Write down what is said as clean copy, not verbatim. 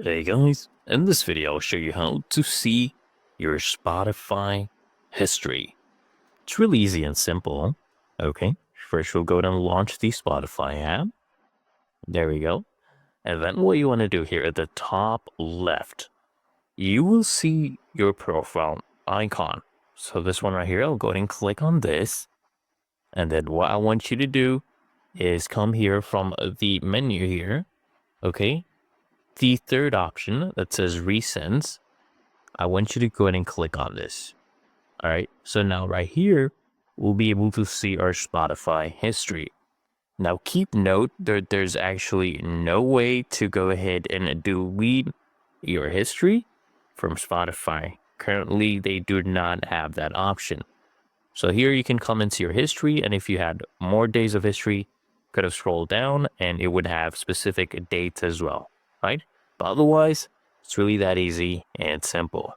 Hey guys, in this video I'll show you how to see your Spotify history. It's really easy and simple. Okay, first we'll go and launch the Spotify app. There we go. And then what you want to do here at the top left, you will see your profile icon. So this one right here, I'll go ahead and click on this. And then what I want you to do is come here from the menu here. Okay, the third option that says recents, I want you to go ahead and click on this. All right. So now right here, we'll be able to see our Spotify history. Now keep note that there's actually no way to go ahead and delete your history from Spotify. Currently, they do not have that option. So here you can come into your history, and if you had more days of history, could have scrolled down and it would have specific dates as well, right? But otherwise, it's really that easy and simple.